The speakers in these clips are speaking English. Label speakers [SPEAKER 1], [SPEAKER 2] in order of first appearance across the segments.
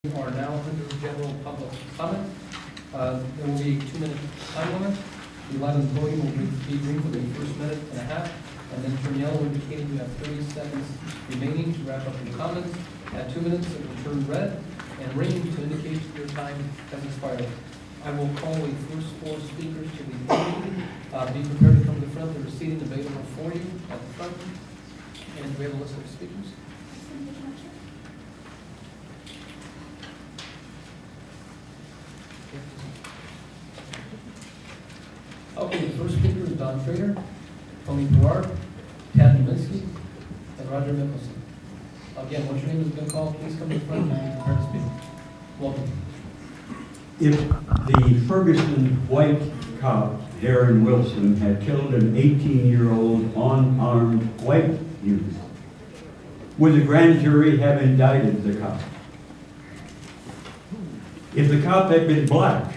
[SPEAKER 1] Are now under general public comment. There will be a 2-minute time limit. The 11th voting will be green for the first minute and a half, and then turn yellow indicating you have 30 seconds remaining to wrap up your comments. At 2 minutes, it will turn red and ring to indicate your time has expired. I will call the first 4 speakers to the meeting. Be prepared to come to the front. There is seating available for you at the front. And we have a list of speakers. Okay, the first speaker is Don Trader, Tony Berard, Tad Nowinski, and Roger Mickelson. Again, once your name has been called, please come to the front and be prepared to speak. Welcome.
[SPEAKER 2] If the Ferguson white cop, Darren Wilson, had killed an 18-year-old unarmed white youth, would the grand jury have indicted the cop? If the cop had been black,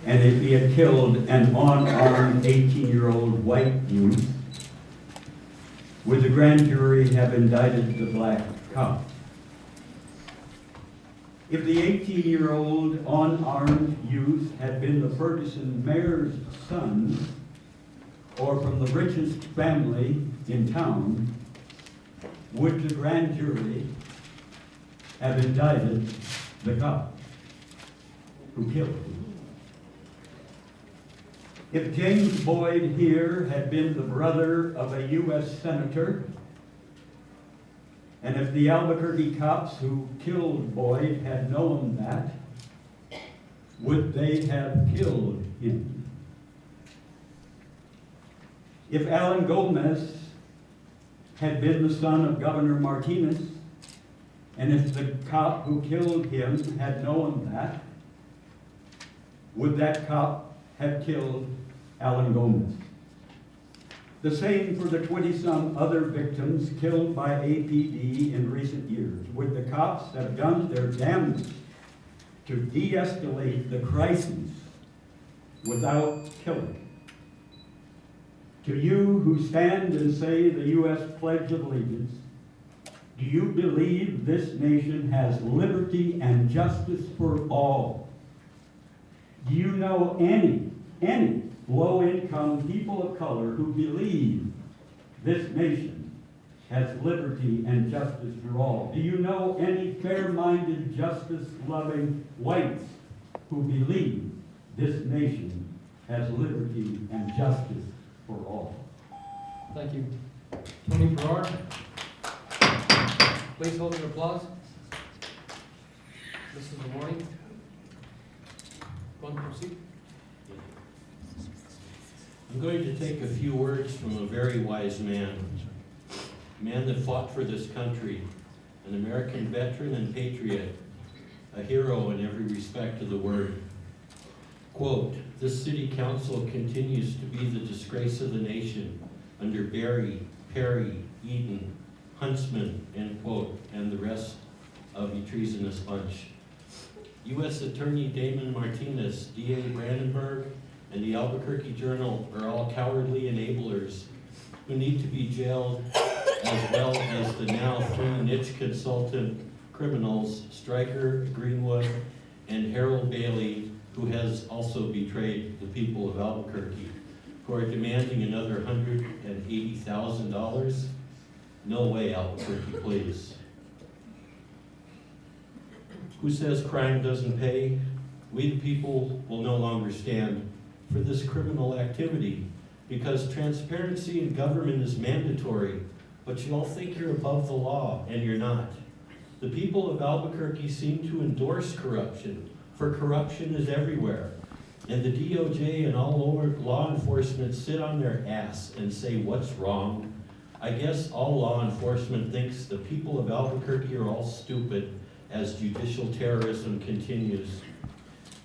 [SPEAKER 2] and if he had killed an unarmed 18-year-old white youth, would the grand jury have indicted the black cop? If the 18-year-old unarmed youth had been the Ferguson mayor's son, or from the richest family in town, would the grand jury have indicted the cop who killed him? If James Boyd here had been the brother of a U.S. senator, and if the Albuquerque cops who killed Boyd had known that, would they have killed him? If Alan Gomez had been the son of Governor Martinez, and if the cop who killed him had known that, would that cop have killed Alan Gomez? The same for the 20-some other victims killed by APD in recent years. Would the cops have done their damnedest to de-escalate the crisis without killing? To you who stand and say the U.S. Pledge of Allegiance, do you believe this nation has liberty and justice for all? Do you know any low-income people of color who believe this nation has liberty and justice for all? Do you know any fair-minded, justice-loving whites who believe this nation has liberty and justice for all?
[SPEAKER 1] Thank you. Tony Berard, please hold your applause. This is the warning. Go on, proceed.
[SPEAKER 3] I'm going to take a few words from a very wise man, a man that fought for this country, an American veteran and patriot, a hero in every respect of the word. Quote, "This city council continues to be the disgrace of the nation under Barry, Perry, Eden, Huntsman," end quote, and the rest of the treasonous bunch. U.S. Attorney Damon Martinez, D.A. Brandenburg, and the Albuquerque Journal are all cowardly enablers who need to be jailed, as well as the now 3 niche consultant criminals, Stryker, Greenwood, and Harold Bailey, who has also betrayed the people of Albuquerque, who are demanding another $180,000. No way, Albuquerque, please. Who says crime doesn't pay? We the people will no longer stand for this criminal activity, because transparency in government is mandatory, but you all think you're above the law, and you're not. The people of Albuquerque seem to endorse corruption, for corruption is everywhere. And the DOJ and all law enforcement sit on their ass and say, what's wrong? I guess all law enforcement thinks the people of Albuquerque are all stupid as judicial terrorism continues.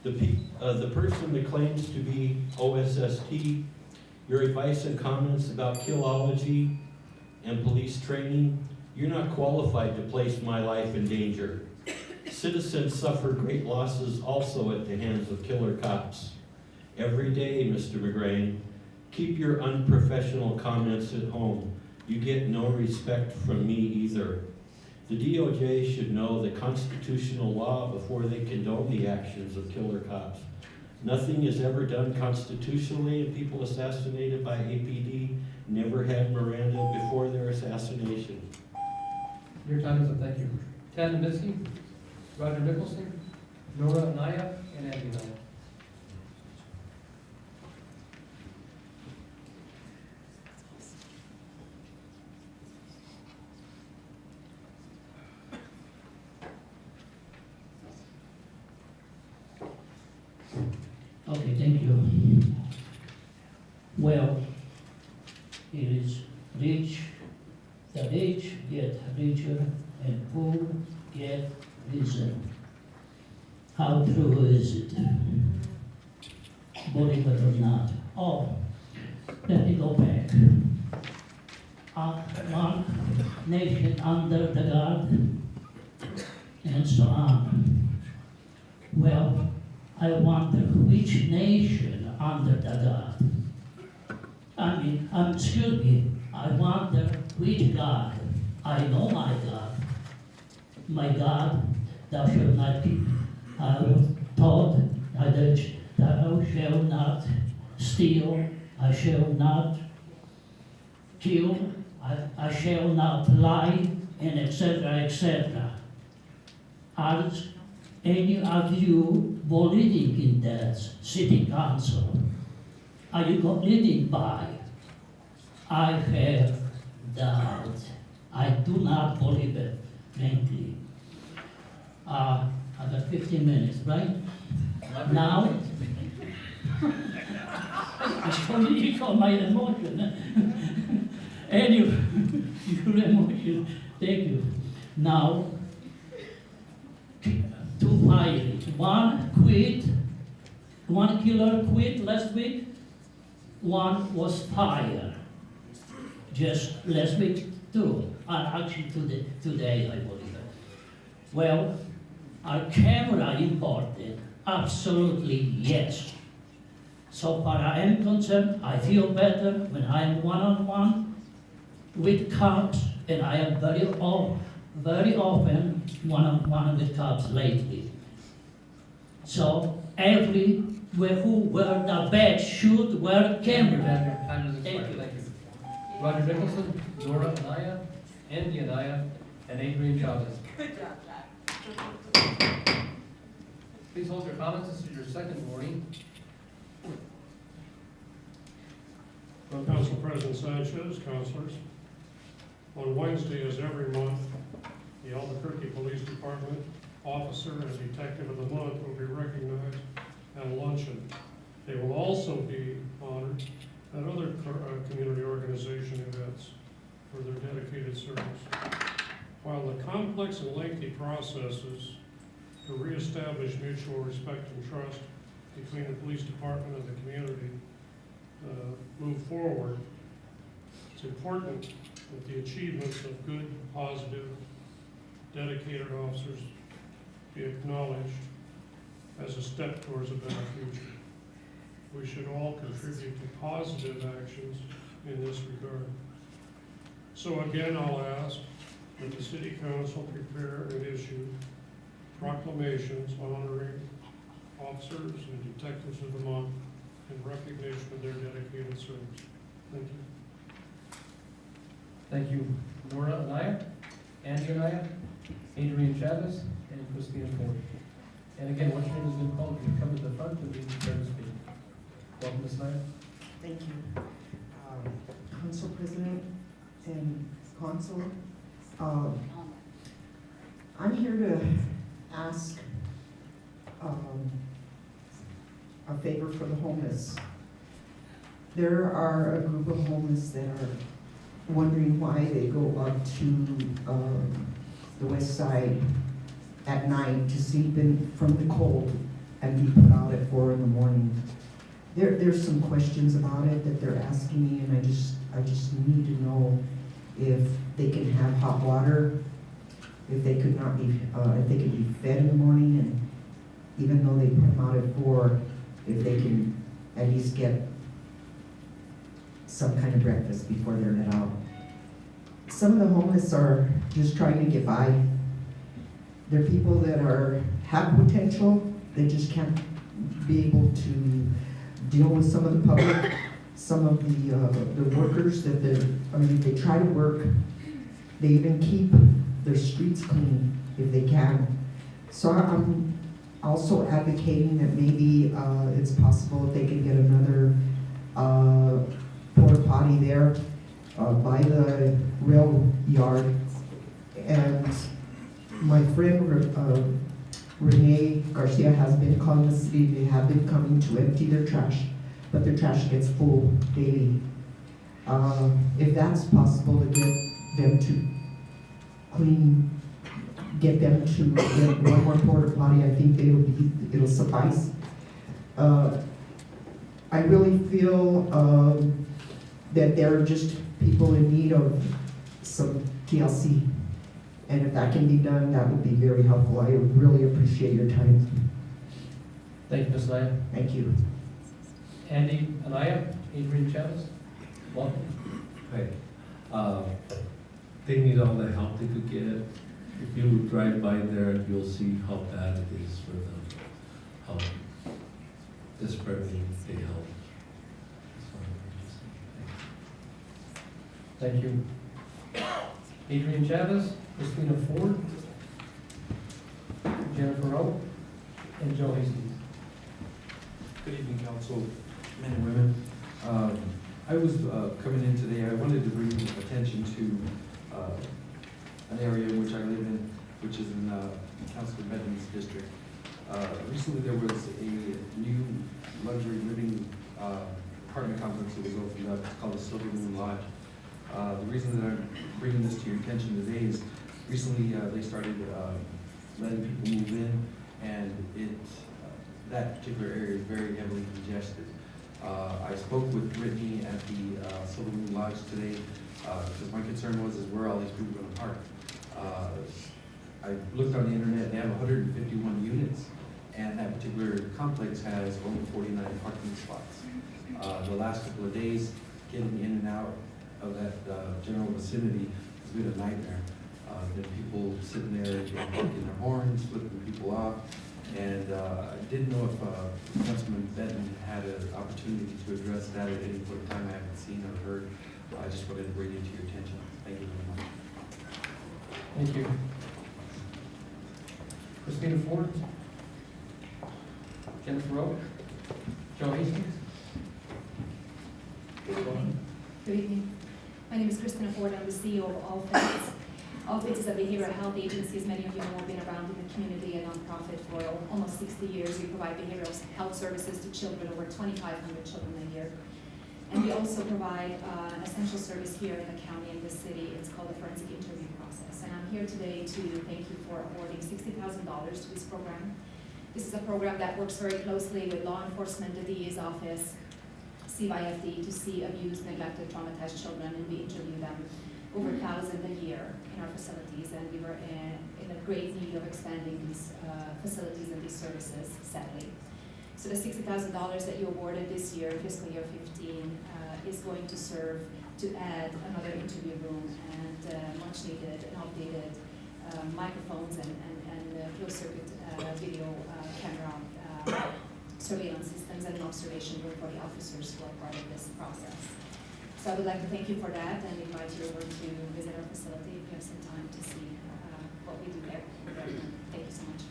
[SPEAKER 3] The person that claims to be OSST, your advice and comments about killology and police training, you're not qualified to place my life in danger. Citizens suffer great losses also at the hands of killer cops. Every day, Mr. McGrain, keep your unprofessional comments at home. You get no respect from me either. The DOJ should know the constitutional law before they condone the actions of killer cops. Nothing is ever done constitutionally, and people assassinated by APD never had Miranda before their assassination.
[SPEAKER 1] Your time is up, thank you. Ted Miskey, Roger Nicholson, Nora Anaya, and Andy Anaya.
[SPEAKER 4] Okay, thank you. Well, it is rich, the rich get richer and poor get richer. How true is it? Believe it or not. Oh, let me go back. One nation under the God, and so on. Well, I wonder which nation under the God. Excuse me, I wonder which God. I know my God. My God, thou shalt not keep. I was taught thou shalt not steal, I shall not kill, I shall not lie, and etc., etc. Are any of you believing in that city council? Are you living by? I have doubt. I do not believe it, frankly. I got 15 minutes, right? Now, you call my emotion. Anyway, your emotion, thank you. Now, two fiery. One quit, one killer quit last week, one was fired. Just last week too, and actually today I believe it. Well, are camera important? Absolutely yes. So far I am concerned, I feel better when I am one-on-one with cops, and I am very often one-on-one with cops lately. So everywhere who wear the badge should wear camera.
[SPEAKER 1] Your time is
[SPEAKER 4] Thank
[SPEAKER 1] expired,
[SPEAKER 4] you.
[SPEAKER 1] thank you. Roger Nicholson, Nora Anaya, Andy Anaya, and Adrian Chavez.
[SPEAKER 5] Good job, Jack.
[SPEAKER 1] Please hold your comments, this is your second warning.
[SPEAKER 6] Council President Sanchez, councilors. On Wednesday, as every month, the Albuquerque Police Department Officer and Detective of the Month will be recognized at a luncheon. They will also be honored at other community organization events for their dedicated service. While the complex and lengthy processes to reestablish mutual respect and trust between the police department and the community move forward, it's important that the achievements of good, positive, dedicated officers be acknowledged as a step towards a better future. We should all contribute to positive actions in this regard. So again, I'll ask that the City Council prepare and issue proclamations honoring officers and detectives of the month in recognition of their dedicated service. Thank you.
[SPEAKER 1] Thank you, Nora Anaya, Andy Anaya, Adrian Chavez, and Christina Ford. And again, once your name has been called, you come to the front and be prepared to speak. Welcome, Ms. Anaya.
[SPEAKER 7] Thank you. Council President and Council, I'm here to ask a favor for the homeless. There are a group of homeless that are wondering why they go up to the west side at night to sleep in from the cold and be put out at 4 in the morning. There's some questions about it that they're asking me, and I just need to know if they can have hot water, if they could not be, if they could be fed in the morning, and even though they put them out at 4, if they can at least get some kind of breakfast before they're let out. Some of the homeless are just trying to get by. They're people that have potential, they just can't be able to deal with some of the public, some of the workers that they try to work. They even keep their streets clean if they can. So I'm also advocating that maybe it's possible if they can get another porta potty there by the rail yard. And my friend Renee Garcia has been calling the city. They have been coming to empty their trash, but their trash gets full daily. If that's possible to get them to clean, get them to get one more porta potty, I think it'll suffice. I really feel that they're just people in need of some TLC. And if that can be done, that would be very helpful. I would really appreciate your time.
[SPEAKER 1] Thank you, Ms. Anaya.
[SPEAKER 7] Thank you.
[SPEAKER 1] Andy Anaya, Adrian Chavez, welcome.
[SPEAKER 8] Hi. They need all the help they could get. If you drive by there, you'll see how bad it is for them, how desperately they help.
[SPEAKER 1] Thank you. Adrian Chavez, Christina Ford, Jennifer O, and Joe Hastings.
[SPEAKER 9] Good evening, council, men and women. I was coming in today, I wanted to bring attention to an area in which I live in, which is in Councilor Benton's district. Recently there was a new luxury living apartment complex that was opened up. It's called the Silver Moon Lodge. The reason that I'm bringing this to your attention today is recently they started letting people move in, and that particular area is very heavily congested. I spoke with Brittany at the Silver Moon Lodge today because my concern was where all these people are going to park. I looked on the internet, they have 151 units, and that particular complex has only 49 parking spots. The last couple of days, getting in and out of that general vicinity has been a nightmare. There are people sitting there honking their horns, flipping people off, and I didn't know if Councilman Benton had an opportunity to address that at any point in time. I haven't seen or heard. I just wanted to bring it to your attention. Thank you very much.
[SPEAKER 1] Thank you. Christina Ford, Jennifer O, Joe Hastings.
[SPEAKER 10] Good evening. My name is Christina Ford. I'm the CEO of All Fits. All Fits is a behavioral health agency, as many of you know, been around in the community, a nonprofit for almost 60 years. We provide behavioral health services to children, over 2,500 children a year. And we also provide an essential service here in the county and the city. It's called the forensic interview process. And I'm here today to thank you for awarding $60,000 to this program. This is a program that works very closely with law enforcement, the DA's office, CYFD, to see abused, neglected, traumatized children, and we interview them over 1,000 a year in our facilities, and we were in a great need of expanding these facilities and these services, sadly. So the $60,000 that you awarded this year, fiscal year 15, is going to serve to add another interview room and much needed and updated microphones and closed circuit video camera surveillance systems and an observation room for the officers who are part of this process. So I would like to thank you for that and invite you over to visit our facility if you have some time to see what we do there. Thank you so much.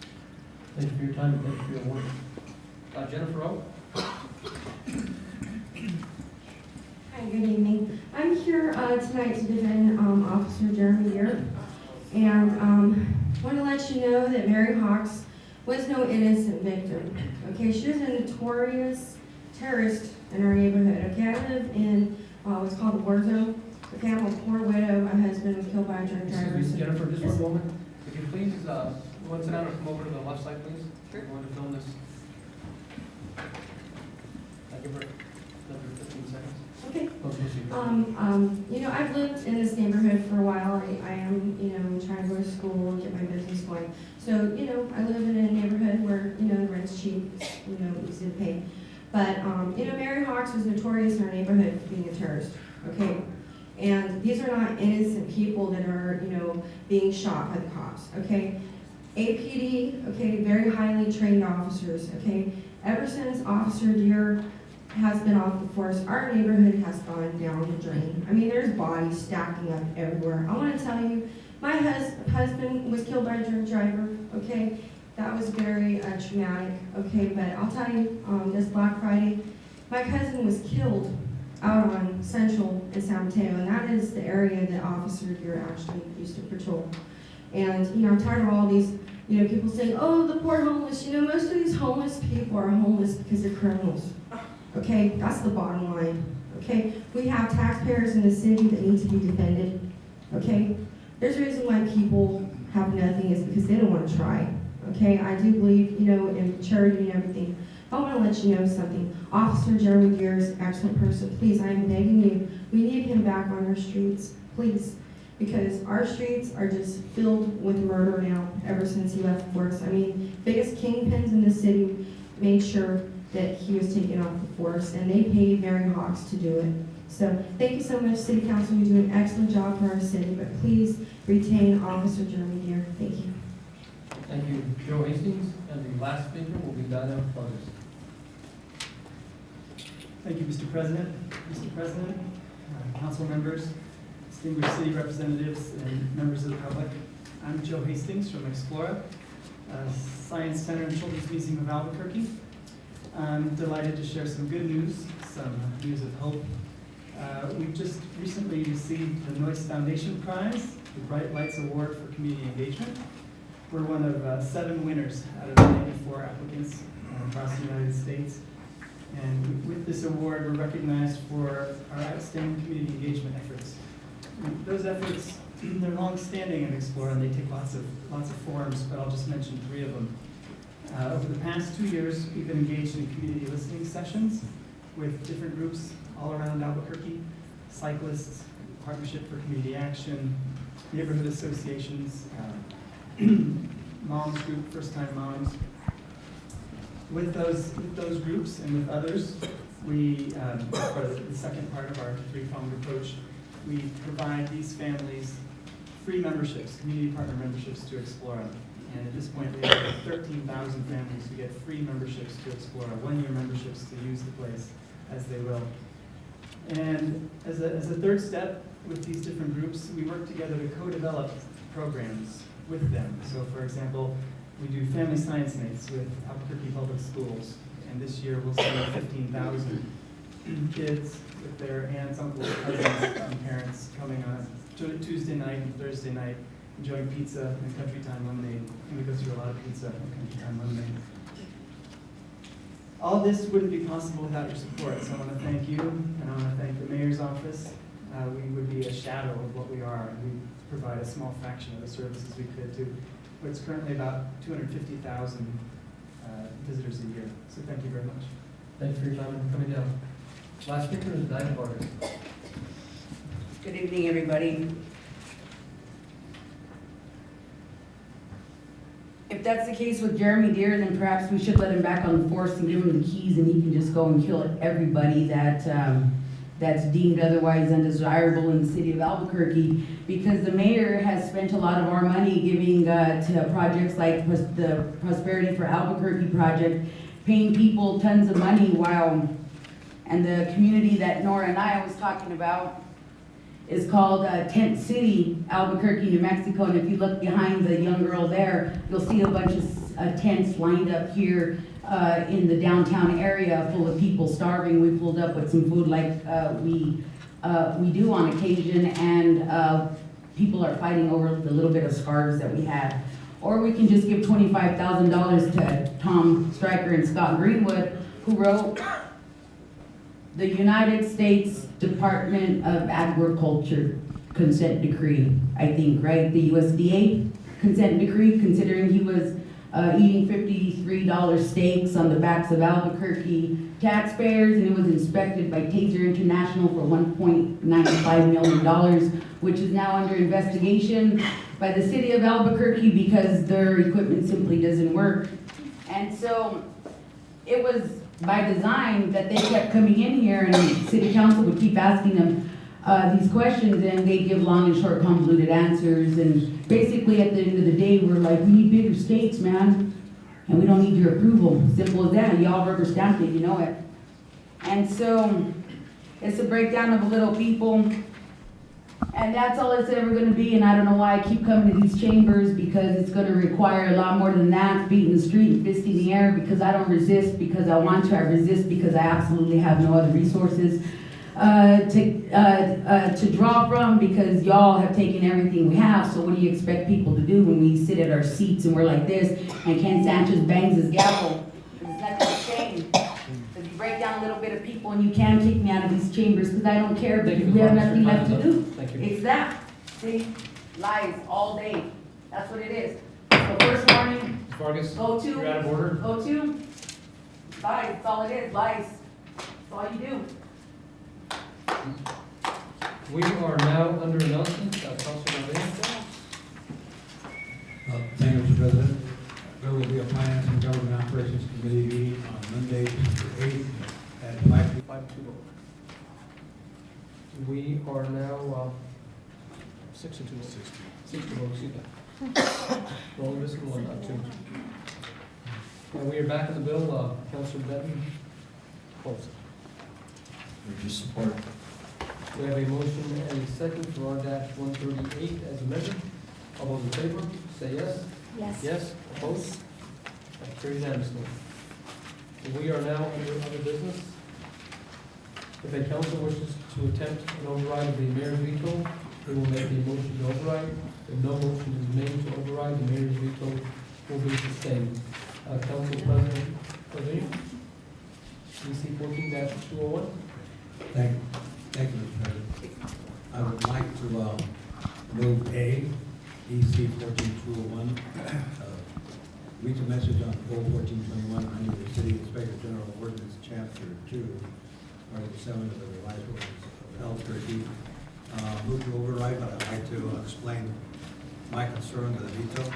[SPEAKER 1] Thank you for your time and thank you for your work. Jennifer O.
[SPEAKER 11] Hi, good evening. I'm here tonight to defend Officer Jeremy Deere. And want to let you know that Mary Hawks was no innocent victim. Okay, she was a notorious terrorist in our neighborhood. Okay, I live in what's called the war zone. Okay, I'm a poor widow. My husband was killed by a drunk driver.
[SPEAKER 1] Excuse me, Jennifer, just one moment. Could you please, one sit down and come over to the left side, please? Sure. We're going to film this. I'll give her another 15 seconds.
[SPEAKER 11] Okay.
[SPEAKER 1] Let's proceed.
[SPEAKER 11] You know, I've lived in this neighborhood for a while. I am, you know, trying to go to school and get my business going. So, you know, I live in a neighborhood where, you know, the rent's cheap, you know, easy to pay. But, you know, Mary Hawks was notorious in our neighborhood for being a terrorist, okay? And these are not innocent people that are, being shot by the cops, okay? APD, okay, very highly trained officers, okay? Ever since Officer Deere has been off the force, our neighborhood has gone down the drain. I mean, there's bodies stacking up everywhere. I want to tell you, my husband was killed by a drunk driver, okay? That was very traumatic, okay? But I'll tell you, this Black Friday, my cousin was killed out on Central in San Mateo, and that is the area that Officer Deere actually used to patrol. And, I'm tired of all these, people saying, oh, the poor homeless. Most of these homeless people are homeless because they're criminals. Okay, that's the bottom line. Okay, we have taxpayers in the city that need to be defended. Okay, there's a reason why people have nothing is because they don't want to try. Okay, I do believe, in charity and everything. I want to let you know something. Officer Jeremy Deere is an excellent person. Please, I am begging you, we need him back on our streets, please. Because our streets are just filled with murder now, ever since he left force. I mean, biggest kingpins in the city made sure that he was taken off the force, and they paid Mary Hawks to do it. So, thank you so much, City Council. You do an excellent job for our city, but please retain Officer Jeremy Deere. Thank you.
[SPEAKER 1] Thank you, Joe Hastings, and the last speaker will be Donna Butters.
[SPEAKER 12] Thank you, Mr. President. Council members, distinguished city representatives, and members of the public. I'm Joe Hastings from Explora, Science Center and Children's Museum of Albuquerque. I'm delighted to share some good news, some news of hope. We've just recently received the Noyce Foundation Prize, the Bright Lights Award for Community Engagement. We're one of 7 winners out of 94 applicants across the United States. And with this award, we're recognized for our outstanding community engagement efforts. And those efforts, they're long-standing in Explora, and they take lots of forms, but I'll just mention 3 of them. Over the past 2 years, we've been engaged in community listening sessions with different groups all around Albuquerque, cyclists, Partnership for Community Action, neighborhood associations, moms group, first-time moms. With those groups and with others, we, as part of the second part of our 3-pronged approach, we provide these families free memberships, community partner memberships to Explora. And at this point, we have 13,000 families who get free memberships to Explora, 1-year memberships to use the place as they will. And as a third step with these different groups, we work together to co-develop programs with them. So for example, we do family science nights with Albuquerque Public Schools. And this year we'll see 15,000 kids with their aunts, uncles, cousins, and parents coming on Tuesday night and Thursday night, enjoying pizza and Country Time lemonade. And we go through a lot of pizza and Country Time lemonade. All this wouldn't be possible without your support, so I want to thank you, and I want to thank the mayor's office. We would be a shadow of what we are, and we provide a small fraction of the services we could to what's currently about 250,000 visitors a year. So thank you very much.
[SPEAKER 1] Thanks for your time and coming down. Last speaker is Dinah Vargas.
[SPEAKER 13] Good evening, everybody. If that's the case with Jeremy Deere, then perhaps we should let him back on the force and give him the keys, and he can just go and kill everybody that's deemed otherwise undesirable in the city of Albuquerque, because the mayor has spent a lot of our money giving to projects like the Prosperity for Albuquerque project, paying people tons of money and the community that Nora and I was talking about is called Tent City, Albuquerque, New Mexico. And if you look behind the young girl there, you'll see a bunch of tents lined up here in the downtown area full of people starving. We pulled up with some food like we do on occasion, and people are fighting over the little bit of scarves that we have. Or we can just give $25,000 to Tom Stryker and Scott Greenwood, who wrote the United States Department of Agriculture consent decree, I think, right? The USDA consent decree, considering he was eating $53 steaks on the backs of Albuquerque taxpayers, and it was inspected by Taser International for $1.95 million, which is now under investigation by the city of Albuquerque because their equipment simply doesn't work. And so it was by design that they kept coming in here, and city council would keep asking them, these questions, and they give long and short convoluted answers, and basically at the end of the day, we're like, we need bigger stakes, man, and we don't need your approval. Simple as that. Y'all rubber stamped it, you know it. And so it's a breakdown of a little people, and that's all it's ever going to be. And I don't know why I keep coming to these chambers, because it's going to require a lot more than that, feet in the street and fist in the air, because I don't resist because I want to. I resist because I absolutely have no other resources to draw from, because y'all have taken everything we have. So what do you expect people to do when we sit at our seats and we're like this, and Ken Sanchez bangs his gavel? It's not the same. Because you break down a little bit of people, and you can kick me out of these chambers because I don't care, because we have nothing left to do.
[SPEAKER 1] Thank you.
[SPEAKER 13] It's that. See? Lies all day. That's what it is. So first morning,
[SPEAKER 1] Vargas,
[SPEAKER 13] go to.
[SPEAKER 1] you're out of order.
[SPEAKER 13] Go to. Lies. That's all it is. Lies. That's all you do.
[SPEAKER 1] We are now under announcements. Councilor Martinez.
[SPEAKER 14] Thank you, Mr. President. There will be a Finance and Government Operations Committee meeting on Monday, December 8th at 5:20.
[SPEAKER 1] We are now, 6 to 2. 6 to 2, excuse me. Only missing one, not two. And we are back in the bill, Councilor Benton. Close.
[SPEAKER 3] Urge support.
[SPEAKER 1] We have a motion and a second for R-138 as amended. All those in favor, say yes.
[SPEAKER 10] Yes.
[SPEAKER 1] Yes, opposed? That's carried unanimously. We are now under other business. If a council wishes to attempt an override of the mayor's veto, they will make a motion to override. If no motion is made to override, the mayor's veto will be sustained. Council President Cordero, DC 14-201.
[SPEAKER 14] Thank you, Mr. President. I would like to move A, EC 14201, read a message on Bill 1421 under the City Inspector General Ordinance Chapter 2, Article 7 of the revised ordinance of Albuquerque. Move to override, but I'd like to explain my concern with the veto.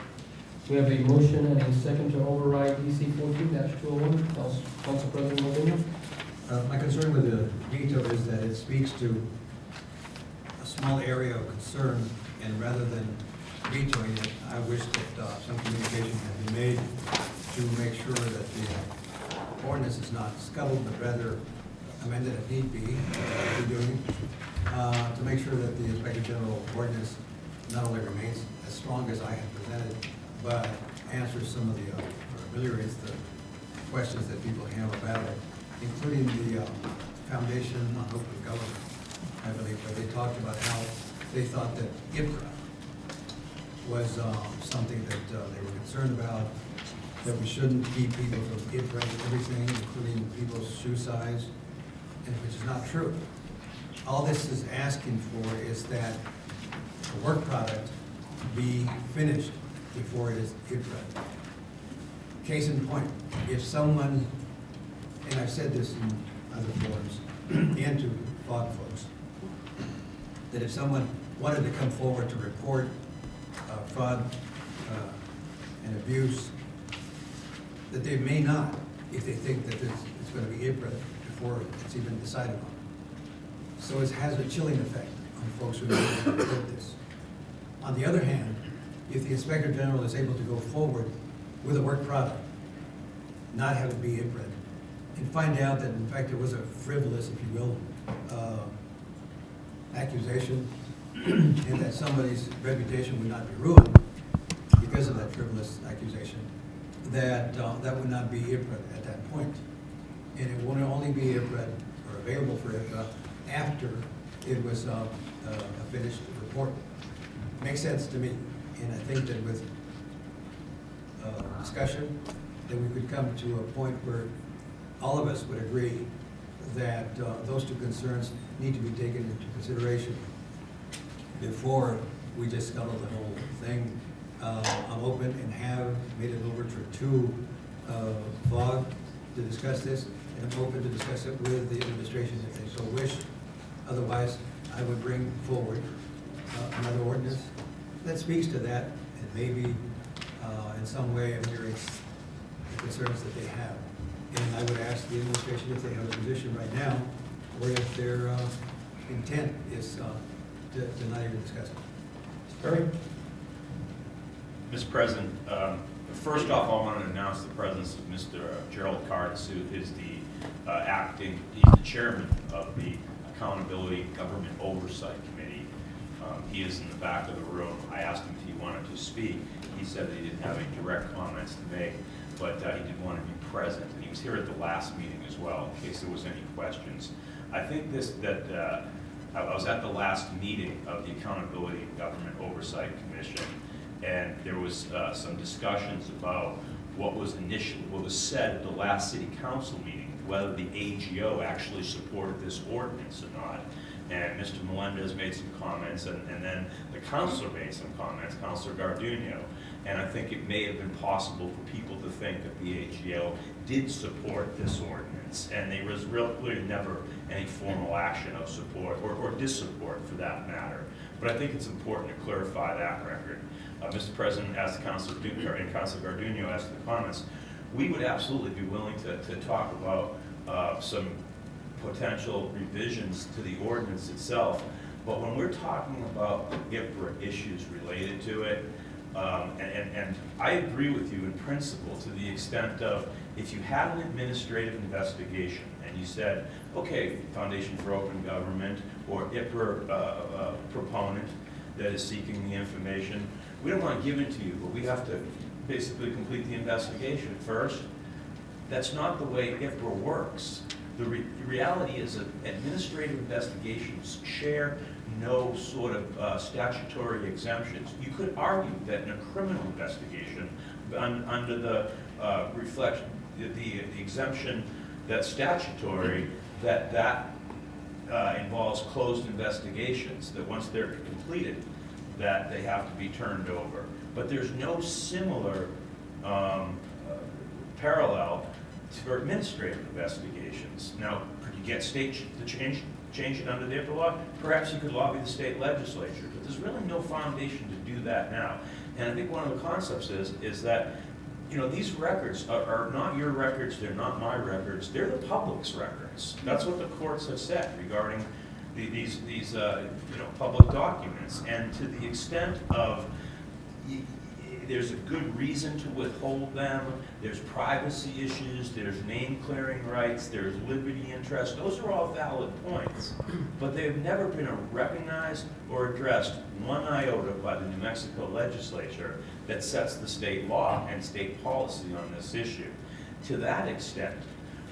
[SPEAKER 1] We have a motion and a second to override DC 14-201. Council President Molina.
[SPEAKER 14] My concern with the veto is that it speaks to a small area of concern, and rather than vetoing it, I wish that some communication had been made to make sure that the ordinance is not scuttled, but rather amended if need be, as we're doing, to make sure that the Inspector General ordinance not only remains as strong as I have presented, but answers some of the, or ameliorates the questions that people have about it, including the Foundation on Open Government, I believe, where they talked about how they thought that IPRA was something that they were concerned about, that we shouldn't keep people from IPRA everything, including people's shoe size, and which is not true. All this is asking for is that the work product be finished before it is IPRA. Case in point, if someone, and I've said this in other forums, and to FOG folks, that if someone wanted to come forward to report fraud and abuse, that they may not, if they think that it's going to be IPRA before it's even decided on. So it has a chilling effect on folks who need to report this. On the other hand, if the Inspector General is able to go forward with a work product, not have it be IPRA, and find out that in fact it was a frivolous, if you will, accusation, and that somebody's reputation would not be ruined because of that frivolous accusation, that that would not be IPRA at that point. And it would only be IPRA, or available for IPRA, after it was a finished report. Makes sense to me, and I think that with discussion, that we could come to a point where all of us would agree that those two concerns need to be taken into consideration before we just scuttle the whole thing. I'm open and have made an overture to FOG to discuss this, and I'm open to discuss it with the administration if they so wish. Otherwise, I would bring forward another ordinance that speaks to that, and maybe in some way ameliorates the concerns that they have. And I would ask the administration if they have a position right now, or if they're intent is to deny or discuss.
[SPEAKER 1] Barry?
[SPEAKER 15] Mr. President, first off, I want to announce the presence of Mr. Gerald Cardis, who is he's the chairman of the Accountability Government Oversight Committee. He is in the back of the room. I asked him if he wanted to speak. He said that he didn't have any direct comments to make, but he did want to be present. And he was here at the last meeting as well, in case there was any questions. I think I was at the last meeting of the Accountability Government Oversight Commission, and there was some discussions about what was said at the last city council meeting, whether the AGO actually supported this ordinance or not. And Mr. Melendez made some comments, and then the councilor made some comments, Councilor Garduno. And I think it may have been possible for people to think that the AGO did support this ordinance, and there was really never any formal action of support or dissupport for that matter. But I think it's important to clarify that record. Mr. President, as Councilor Garduno asked the comments, we would absolutely be willing to talk about some potential revisions to the ordinance itself. But when we're talking about IPRA issues related to it, and I agree with you in principle to the extent of if you had an administrative investigation and you said, okay, Foundation for Open Government or IPRA proponent that is seeking the information, we don't want to give it to you, but we have to basically complete the investigation first. That's not the way IPRA works. The reality is that administrative investigations share no sort of statutory exemptions. You could argue that in a criminal investigation, under the the exemption that's statutory, that involves closed investigations, that once they're completed, that they have to be turned over. But there's no similar parallel for administrative investigations. Now, could you get state to change it under the IPRA law? Perhaps you could lobby the state legislature, but there's really no foundation to do that now. And I think one of the concepts is that, you know, these records are not your records, they're not my records, they're the public's records. That's what the courts have said regarding these public documents. And to the extent of there's a good reason to withhold them, there's privacy issues, there's name clearing rights, there's liberty interest, those are all valid points. But they've never been recognized or addressed one iota by the New Mexico legislature that sets the state law and state policy on this issue. To that extent,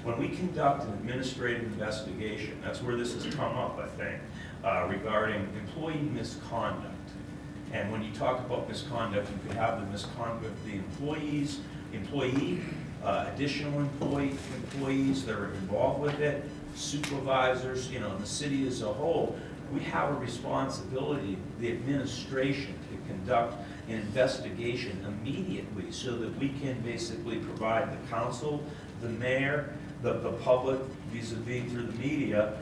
[SPEAKER 15] when we conduct an administrative investigation, that's where this has come up, I think, regarding employee misconduct. And when you talk about misconduct, you could have the misconduct of the employee, additional employees that are involved with it, supervisors, you know, in the city as a whole. We have a responsibility, the administration, to conduct an investigation immediately so that we can basically provide the council, the mayor, the public, vis-a-vis through the media,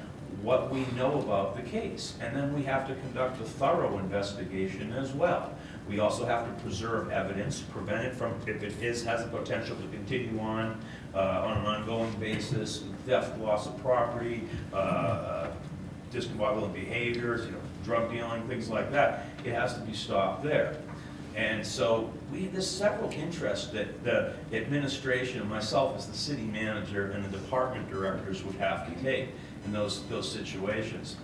[SPEAKER 15] what we know about the case. And then we have to conduct a thorough investigation as well. We also have to preserve evidence, prevent it from, if it has the potential to continue on an ongoing basis, theft, loss of property, discombobulating behaviors, drug dealing, things like that. It has to be stopped there. And so there's several interests that the administration and myself as the city manager and the department directors would have to take in those situations.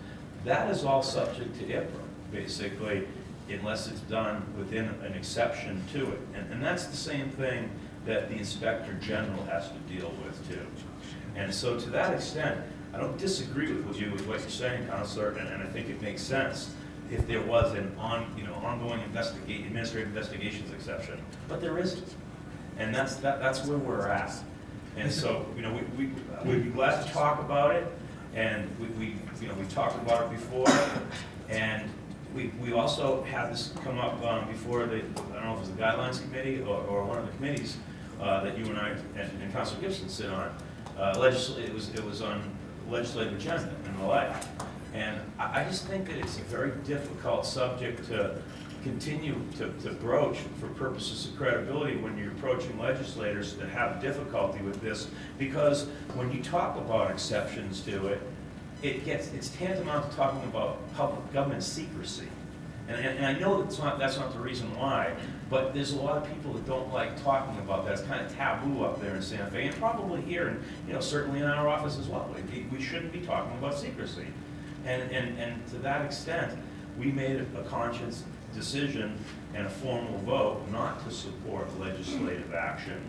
[SPEAKER 15] That is all subject to IPRA, basically, unless it's done within an exception to it. And that's the same thing that the Inspector General has to deal with too. And so to that extent, I don't disagree with you with what you're saying, Counselor, and I think it makes sense if there was an ongoing administrative investigations exception, but there isn't. And that's where we're at. And so, we'd be glad to talk about it, and we've talked about it before, and we also had this come up before the, I don't know if it was the Guidelines Committee or one of the committees that you and I and Councilor Gibson sit on. It was on legislative agenda and the like. And I just think that it's a very difficult subject to continue to broach for purposes of credibility when you're approaching legislators that have difficulty with this, because when you talk about exceptions to it, it's tantamount to talking about public government secrecy. And I know that's not the reason why, but there's a lot of people that don't like talking about that. It's kind of taboo up there in Santa Fe, and probably here, and certainly in our office as well. We shouldn't be talking about secrecy. And to that extent, we made a conscious decision and a formal vote not to support legislative action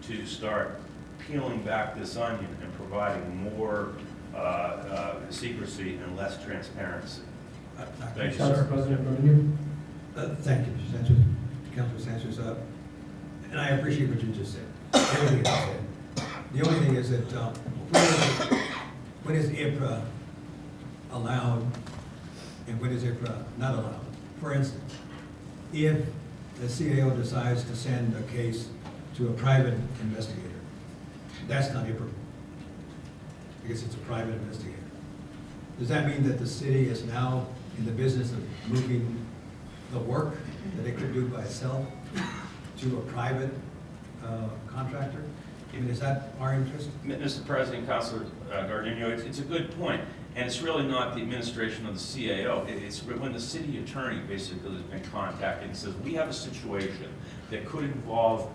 [SPEAKER 15] to start peeling back this onion and providing more secrecy and less transparency. Thank you,
[SPEAKER 1] Council
[SPEAKER 15] sir.
[SPEAKER 1] President Rodriguez.
[SPEAKER 14] Thank you, Mr. Sanchez, Councilor Sanchez. And I appreciate what you just said, everything you said. The only thing is that when is IPRA allowed and when is IPRA not allowed? For instance, if the CAO decides to send a case to a private investigator, that's not IPRA, because it's a private investigator. Does that mean that the city is now in the business of moving the work that it could do by itself to a private contractor? I mean, is that our interest?
[SPEAKER 15] Mr. President, Councilor Gardino, it's a good point, and it's really not the administration of the CAO. It's when the city attorney basically has been contacted and says, we have a situation that could involve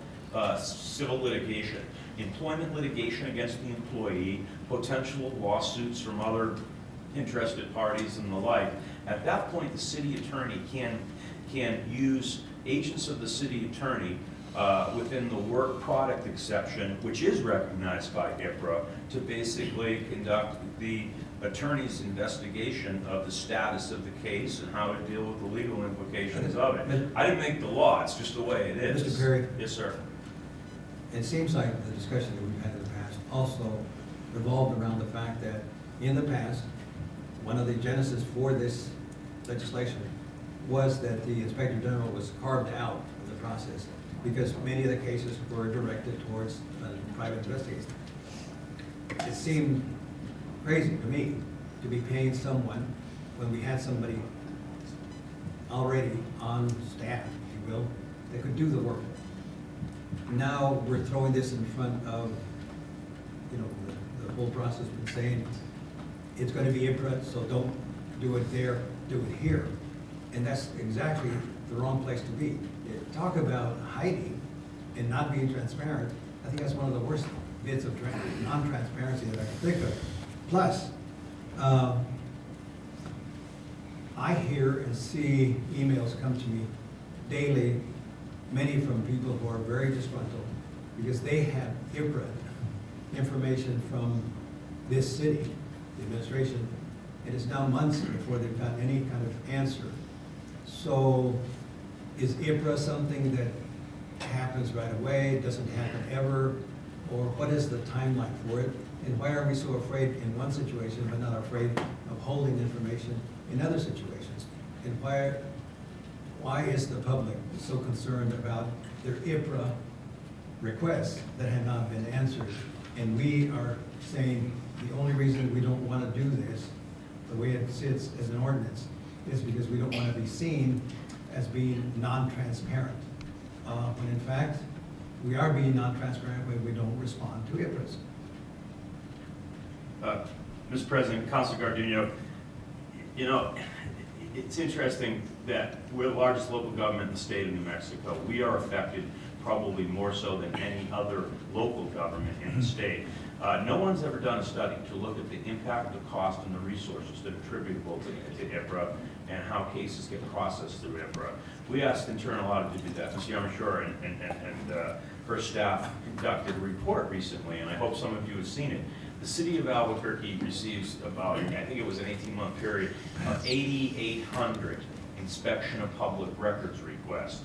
[SPEAKER 15] civil litigation, employment litigation against the employee, potential lawsuits from other interested parties and the like. At that point, the city attorney can use agents of the city attorney within the work product exception, which is recognized by IPRA, to basically conduct the attorney's investigation of the status of the case and how to deal with the legal implications of it. I didn't make the law, it's just the way it is.
[SPEAKER 14] Mr. Perry?
[SPEAKER 15] Yes, sir.
[SPEAKER 14] It seems like the discussion that we've had in the past also revolved around the fact that in the past, one of the genesis for this legislation was that the Inspector General was carved out of the process because many of the cases were directed towards private investigators. It seemed crazy to me to be paying someone when we had somebody already on staff, if you will, that could do the work. Now we're throwing this in front of, the whole process and saying, it's going to be IPRA, so don't do it there, do it here. And that's exactly the wrong place to be. Talk about hiding and not being transparent. I think that's one of the worst bits of non-transparency that I can think of. Plus, I hear and see emails come to me daily, many from people who are very disgruntled because they have IPRA information from this city, the administration. It is now months before they've got any kind of answer. So is IPRA something that happens right away, doesn't happen ever, or what is the timeline for it? And why are we so afraid in one situation but not afraid of holding information in other situations? And why is the public so concerned about their IPRA requests that have not been answered? And we are saying the only reason we don't want to do this, the way it sits as an ordinance, is because we don't want to be seen as being non-transparent. When in fact, we are being non-transparent when we don't respond to IPRAs.
[SPEAKER 15] Mr. President, Councilor Gardino, it's interesting that we're the largest local government in the state of New Mexico. We are affected probably more so than any other local government in the state. No one's ever done a study to look at the impact, the cost, and the resources that are attributable to IPRA and how cases get processed through IPRA. We asked internal audit to do that. Ms. Yamashura and her staff conducted a report recently, and I hope some of you have seen it. The city of Albuquerque receives about, I think it was an 18-month period, 8,800 inspection of public records requests.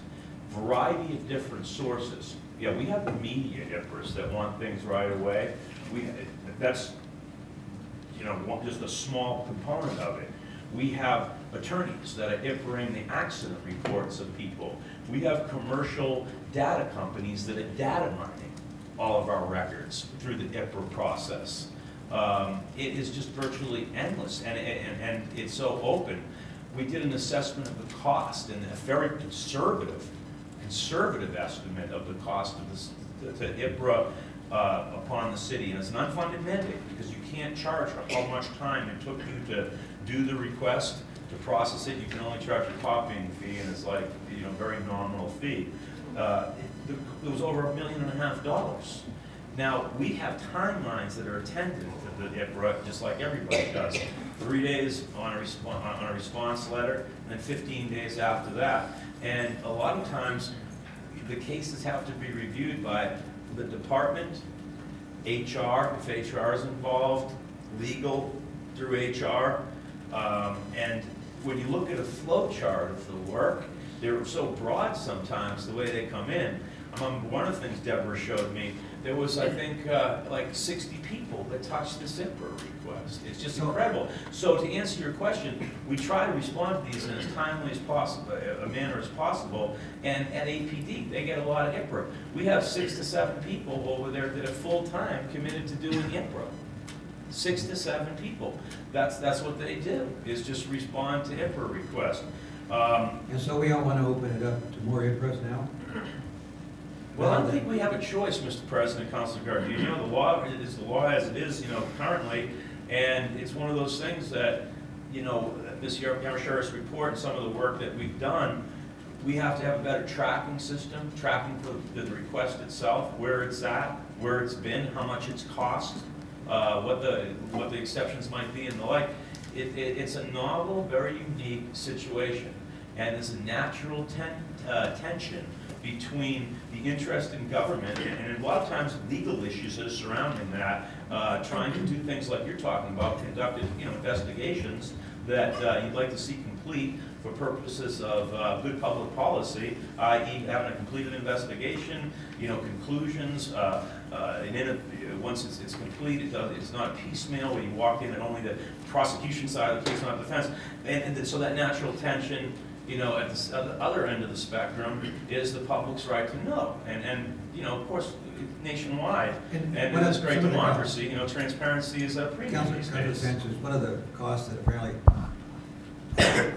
[SPEAKER 15] Variety of different sources. Yeah, we have the media IPRAs that want things right away. That's just a small component of it. We have attorneys that are IPRAing the accident reports of people. We have commercial data companies that are data mining all of our records through the IPRA process. It is just virtually endless, and it's so open. We did an assessment of the cost, and a very conservative estimate of the cost of this to IPRA upon the city, and it's an unfunded mandate, because you can't charge how much time it took you to do the request, to process it. You can only charge a copying fee, and it's like, you know, very nominal fee. It was over $1.5 million. Now, we have timelines that are attendant to the IPRA, just like everybody does. 3 days on a response letter, and then 15 days after that. And a lot of times, the cases have to be reviewed by the department, HR, if HR is involved, legal through HR. And when you look at a flow chart of the work, they're so broad sometimes, the way they come in. One of the things Deborah showed me, there was, I think, like 60 people that touched the IPRA request. It's just incredible. So to answer your question, we try to respond to these in as timely as possible, a manner as possible. And at APD, they get a lot of IPRA. We have 6 to 7 people over there that are full-time committed to doing IPRA. 6 to 7 people. That's what they do, is just respond to IPRA requests.
[SPEAKER 14] And so we all want to open it up to more IPRAs now?
[SPEAKER 15] Well, I don't think we have a choice, Mr. President, Councilor Gardino. The law is the law as it is, you know, currently, and it's one of those things that, you know, this Sheriff's report and some of the work that we've done, we have to have a better tracking system, tracking for the request itself, where it's at, where it's been, how much it's cost, what the exceptions might be, and the like. It's a novel, very unique situation, and there's a natural tension between the interest in government and a lot of times legal issues that are surrounding that, trying to do things like you're talking about, conducted, you know, investigations that you'd like to see complete for purposes of good public policy, i.e. having a completed investigation, you know, conclusions, once it's complete, it's not piecemeal where you walk in and only the prosecution side of the case, not defense, and so that natural tension, you know, at the other end of the spectrum is the public's right to know. And you know, of course, nationwide, and in this great democracy, you know, transparency is a premium these days.
[SPEAKER 14] One of the costs that apparently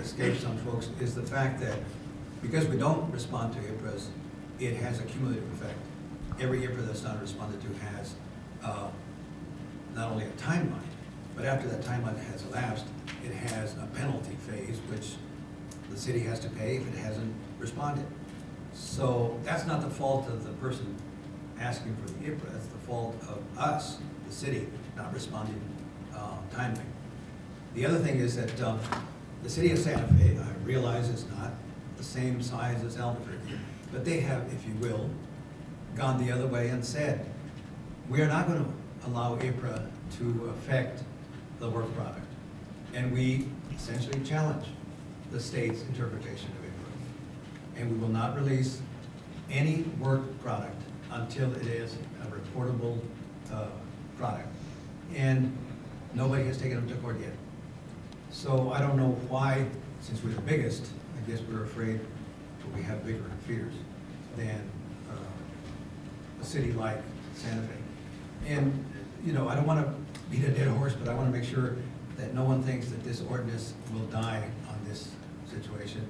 [SPEAKER 14] escapes some folks is the fact that because we don't respond to IPRAs, it has a cumulative effect. Every IPRA that's not responded to has not only a timeline, but after that timeline has elapsed, it has a penalty phase, which the city has to pay if it hasn't responded. So that's not the fault of the person asking for the IPRA, it's the fault of us, the city, not responding timely. The other thing is that the city of Santa Fe, I realize it's not the same size as Albuquerque, but they have, if you will, gone the other way and said, we are not going to allow IPRA to affect the work product. And we essentially challenge the state's interpretation of IPRA. And we will not release any work product until it is a reportable product. And nobody has taken them to court yet. So I don't know why, since we're the biggest, I guess we're afraid that we have bigger fears than a city like Santa Fe. And, you know, I don't want to beat a dead horse, but I want to make sure that no one thinks that this ordinance will die on this situation.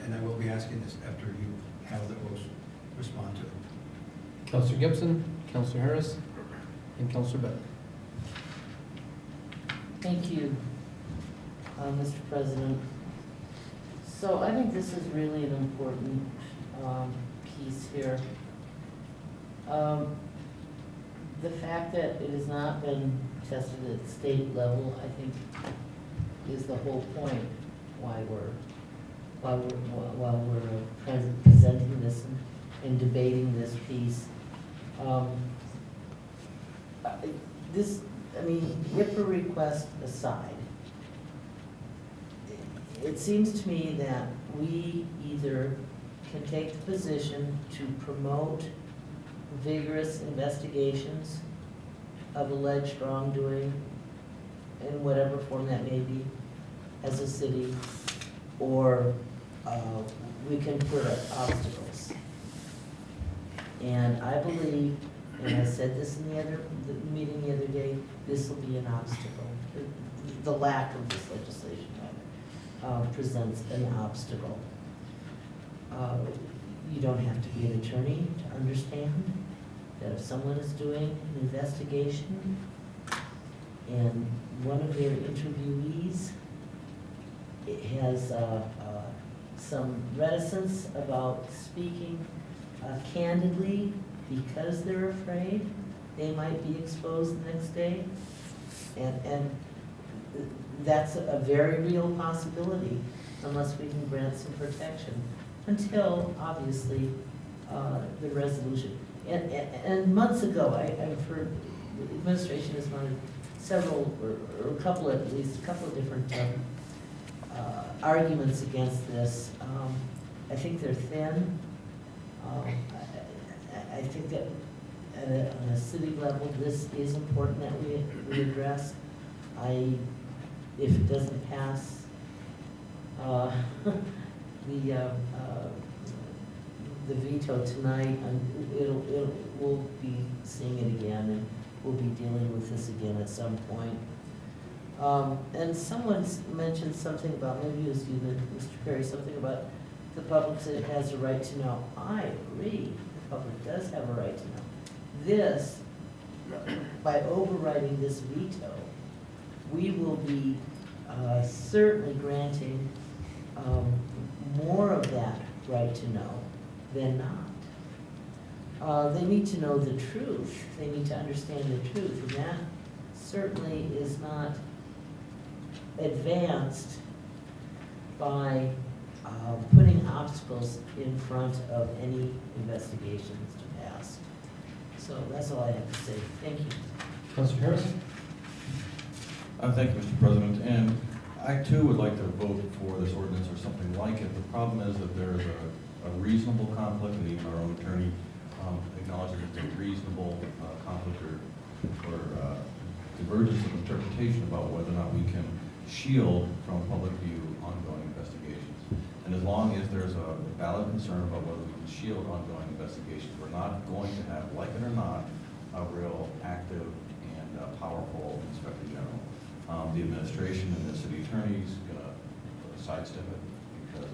[SPEAKER 14] And I will be asking this after you have the folks respond to it.
[SPEAKER 1] Councilor Gibson, Councilor Harris, and Councilor Beck.
[SPEAKER 16] Thank you, Mr. President. So I think this is really an important piece here. The fact that it has not been tested at state level, I think, is the whole point why we're presenting this and debating this piece. IPRA request aside, it seems to me that we either can take the position to promote vigorous investigations of alleged wrongdoing in whatever form that may be as a city, or we can put up obstacles. And I believe, and I said this in the meeting the other day, this will be an obstacle. The lack of this legislation presents an obstacle. You don't have to be an attorney to understand that if someone is doing an investigation and one of their interviewees has some reticence about speaking candidly because they're afraid they might be exposed the next day. And that's a very real possibility unless we can grant some protection until, obviously, the resolution. And months ago, I've heard the administration has wanted several, or a couple at least, a couple of different arguments against this. I think they're thin. I think that on a city level, this is important that we address. If it doesn't pass, the veto tonight, we'll be seeing it again, and we'll be dealing with this again at some point. And someone mentioned something about, maybe it was you, Mr. Perry, something about the public that has a right to know. I agree, the public does have a right to know. This, by overriding this veto, we will be certainly granting more of that right to know than not. They need to know the truth. They need to understand the truth, and that certainly is not advanced by putting obstacles in front of any investigations to pass. So that's all I have to say. Thank you.
[SPEAKER 1] Councilor Harris?
[SPEAKER 17] Thank you, Mr. President. And I too would like to vote for this ordinance or something like it. The problem is that there is a reasonable conflict, and even our own attorney acknowledges it's a reasonable conflict or divergence of interpretation about whether or not we can shield from public view ongoing investigations. And as long as there's a valid concern about whether we can shield ongoing investigations, we're not going to have, like it or not, a real active and powerful Inspector General. The administration and the city attorney is going to sidestep it because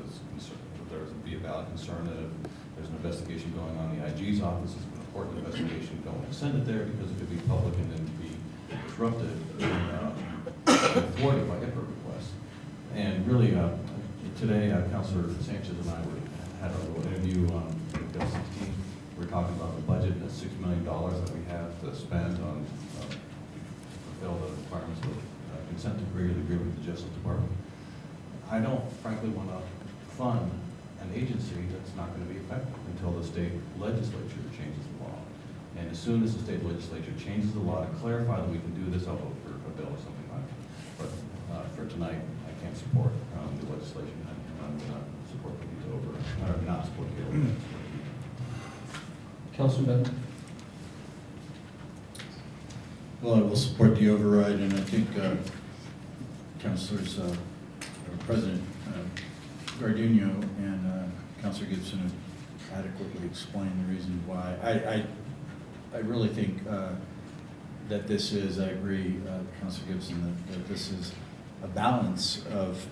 [SPEAKER 17] there's be a valid concern that if there's an investigation going on in the IG's office, it's an important investigation, don't send it there because it could be public and then be disrupted and thwarted by HIPAA requests. And really, today, Councilor Sanchez and I had a little interview on Bill 16. We were talking about the budget and the $6 million that we have to spend on to fulfill the requirements of consent decree or the agreement with the Justice Department. I don't frankly want to fund an agency that's not going to be effective until the state legislature changes the law. And as soon as the state legislature changes the law to clarify that we can do this, I'll vote for a bill or something like that. But for tonight, I can't support the legislation, and I'm going to support the veto over, or not support the veto.
[SPEAKER 1] Councilor Benton?
[SPEAKER 18] Well, I will support the override, and I think Councilors, President Garduno and Councilor Gibson have adequately explained the reason why. I really think that this is, I agree, Councilor Gibson, that this is a balance of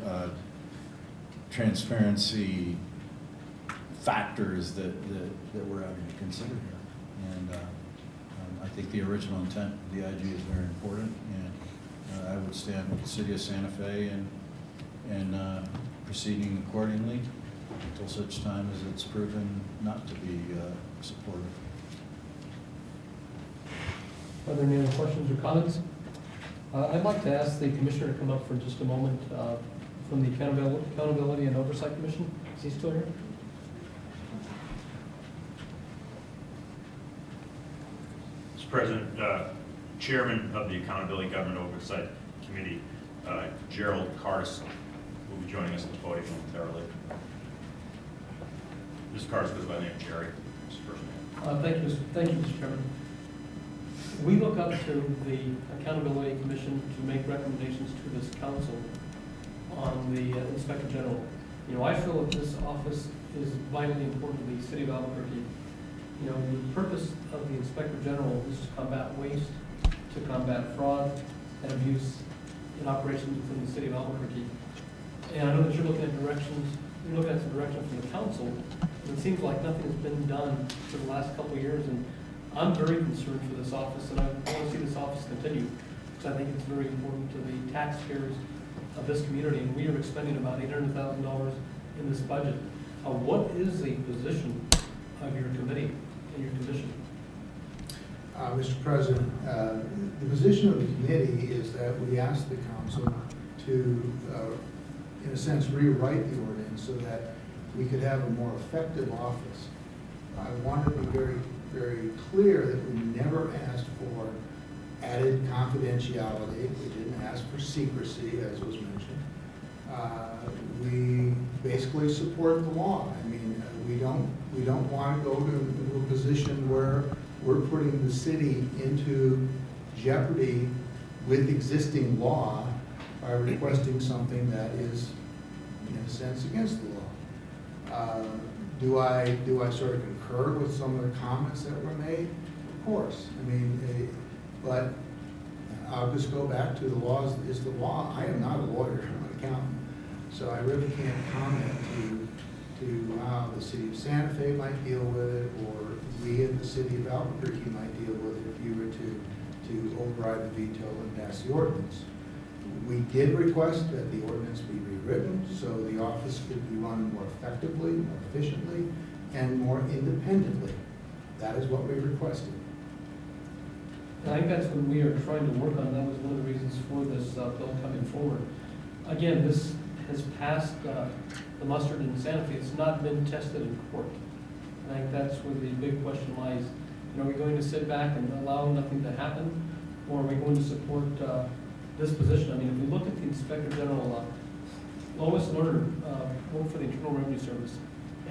[SPEAKER 18] transparency factors that we're having to consider here. And I think the original intent of the IG is very important, and I would stand with the city of Santa Fe and proceeding accordingly until such time as it's proven not to be supportive.
[SPEAKER 1] Are there any other questions or comments? I'd like to ask the commissioner to come up for just a moment from the Accountability and Oversight Commission. Is he still here?
[SPEAKER 15] Mr. President, Chairman of the Accountability Government Oversight Committee, Gerald Cardis, will be joining us at the podium momentarily. Mr. Cardis goes by the name of Jerry, his first name.
[SPEAKER 1] Thank you, Mr. Chairman. We look up to the Accountability Commission to make recommendations to this council on the Inspector General. You know, I feel that this office is vitally important to the city of Albuquerque. You know, the purpose of the Inspector General is to combat waste, to combat fraud and abuse in operations within the city of Albuquerque. And I know that you're looking at some direction from the council, and it seems like nothing has been done for the last couple of years, and I'm very concerned for this office, and I want to see this office continue, because I think it's very important to the taxpayers of this community, and we are expending about $800,000 in this budget. What is the position of your committee and your commission?
[SPEAKER 19] Mr. President, the position of the committee is that we ask the council to, in a sense, rewrite the ordinance so that we could have a more effective office. I want to be very, very clear that we never asked for added confidentiality. We didn't ask for secrecy, as was mentioned. We basically support the law. I mean, we don't want to go to a position where we're putting the city into jeopardy with existing law by requesting something that is, in a sense, against the law. Do I sort of concur with some of the comments that were made? Of course. I mean, but I'll just go back to the law is the law. I am not a lawyer, I'm an accountant. So I really can't comment to how the city of Santa Fe might deal with it, or we in the city of Albuquerque might deal with it if you were to override the veto and pass the ordinance. We did request that the ordinance be rewritten so the office could be run more effectively, more efficiently, and more independently. That is what we requested.
[SPEAKER 1] And I think that's what we are trying to work on. That was one of the reasons for this bill coming forward. Again, this has passed the muster in Santa Fe. It's not been tested in court. And I think that's where the big question lies. You know, are we going to sit back and allow nothing to happen? Or are we going to support this position? I mean, if we look at the Inspector General, Lois Lerner worked for the Internal Revenue Service,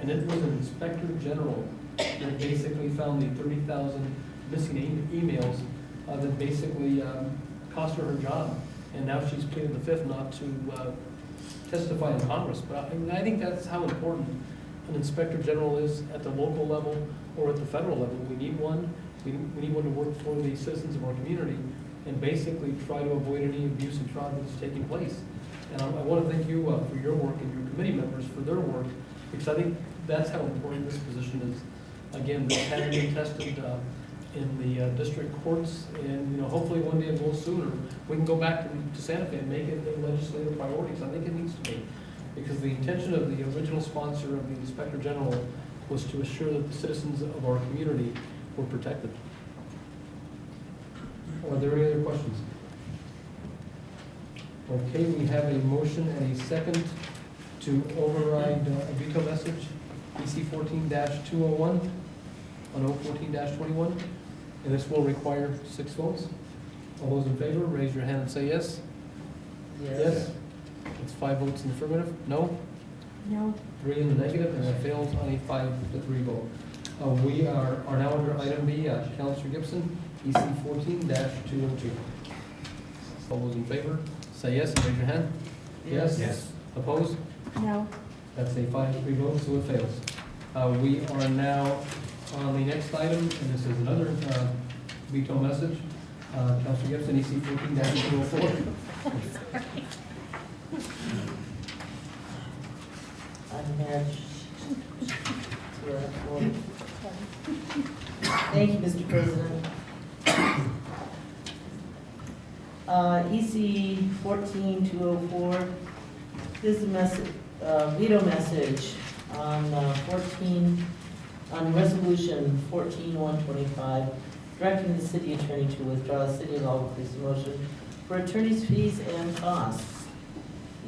[SPEAKER 1] and it was an Inspector General that basically found the 30,000 missing emails that basically cost her job. And now she's pleaded the fifth not to testify in Congress. But I think that's how important an Inspector General is at the local level or at the federal level. We need one. We need one to work for the citizens of our community and basically try to avoid any abuse and fraud that's taking place. And I want to thank you for your work and your committee members for their work, because I think that's how important this position is. Again, this hasn't been tested in the district courts, and hopefully one day it will sooner. We can go back to Santa Fe and make it a legislative priority, because I think it needs to be. Because the intention of the original sponsor of the Inspector General was to assure that the citizens of our community were protected. Are there any other questions? Okay, we have a motion and a second to override a veto message, EC 14-201 on 014-21, and this will require 6 votes. All those in favor, raise your hand and say yes. Yes. It's 5 votes in the affirmative. No?
[SPEAKER 11] No.
[SPEAKER 1] 3 in the negative, and it fails on a 5-3 vote. We are now under item B, Councilor Gibson, EC 14-202. All those in favor, say yes and raise your hand. Yes?
[SPEAKER 14] Yes.
[SPEAKER 1] Opposed?
[SPEAKER 11] No.
[SPEAKER 1] That's a 5-3 vote, so it fails. We are now on the next item, and this is another veto message. Councilor Gibson, EC 14-204.
[SPEAKER 16] Thank you, Mr. President. EC 14-204, this is a message, veto message on on resolution 14-125, directing the city attorney to withdraw the city of Albuquerque's motion for attorney's fees and costs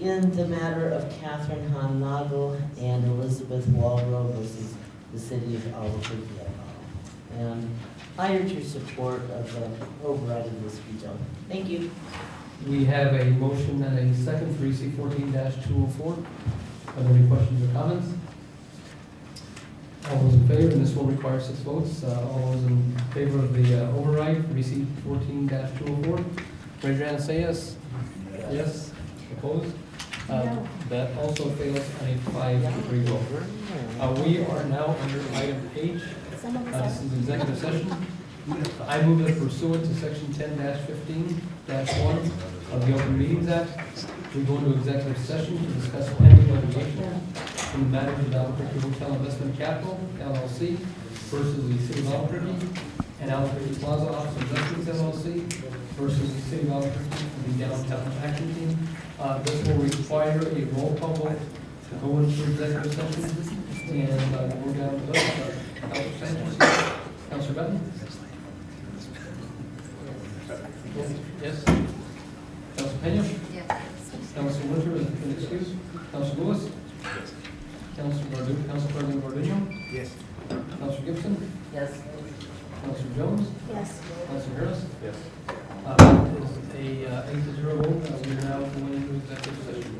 [SPEAKER 16] in the matter of Catherine Hahn Nagel and Elizabeth Walrow versus the city of Albuquerque. And I urge your support of the override of this veto. Thank you.
[SPEAKER 1] We have a motion and a second for EC 14-204. Are there any questions or comments? All those in favor, and this will require 6 votes. All those in favor of the override for EC 14-204, raise your hand and say yes. Yes. Opposed?
[SPEAKER 11] No.
[SPEAKER 1] That also fails on a 5-3 vote. We are now under item H. This is executive session. I move that pursuant to section 10-15-1 of the Open Meetings Act, we go into executive session to discuss pending litigation in the matter of Albuquerque Hotel Investment Capital, LLC, versus the City of Albuquerque and Albuquerque Plaza Office Investments LLC versus the City of Albuquerque and the Downtown Action Team. This will require a roll call vote to go into executive session, and we'll go down to those. Councilor Sanchez, Councilor Benton? Yes? Councilor Pena?
[SPEAKER 5] Yes.
[SPEAKER 1] Councilor Winter has been excused. Councilor Lewis? Yes. Council President Gordillo?
[SPEAKER 14] Yes.
[SPEAKER 1] Councilor Gibson?
[SPEAKER 16] Yes.
[SPEAKER 1] Councilor Jones?
[SPEAKER 5] Yes.
[SPEAKER 1] Councilor Harris?
[SPEAKER 9] Yes.
[SPEAKER 1] It's a 8-0 vote. We are now going into executive session.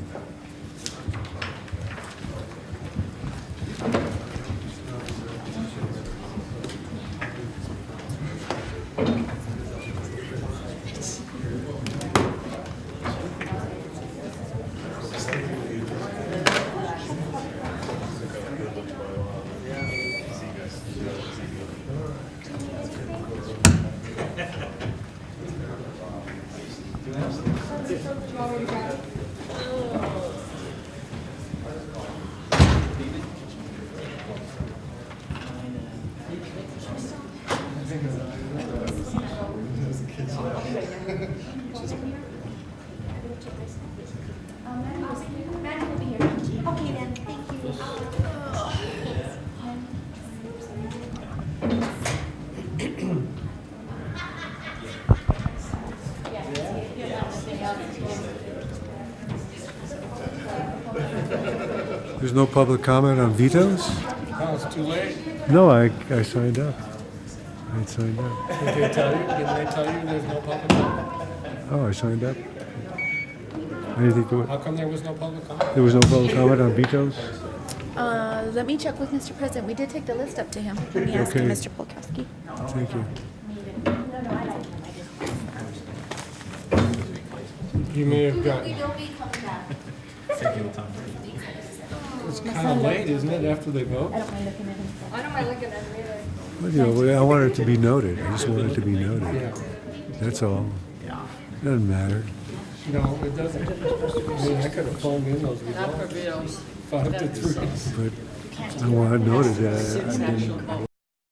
[SPEAKER 10] Maddie will be here. Okay then, thank you.
[SPEAKER 20] There's no public comment on vetoes?
[SPEAKER 6] Oh, it's too late.
[SPEAKER 20] No, I signed up. I signed up.
[SPEAKER 6] Did they tell you there's no public comment?
[SPEAKER 20] Oh, I signed up. I didn't think
[SPEAKER 6] How come there was no public comment?
[SPEAKER 20] there was no public comment on vetoes?
[SPEAKER 5] Let me check with Mr. President. We did take the list up to him. Let me ask him,
[SPEAKER 20] Okay.
[SPEAKER 5] Mr. Polkowski.
[SPEAKER 20] Thank you.
[SPEAKER 6] You may have gotten,
[SPEAKER 10] We will be coming back.
[SPEAKER 6] it's kind of late, isn't it, after they vote?
[SPEAKER 5] I don't mind looking at him.
[SPEAKER 10] I don't mind looking at him either.
[SPEAKER 20] Well, you know, I want it to be noted. I just want it to be noted.
[SPEAKER 6] Yeah.
[SPEAKER 20] That's all. Doesn't matter.
[SPEAKER 6] No, it doesn't. I mean, I could have phoned in those results. 5 to 3.
[SPEAKER 20] But I want it noted that I didn't.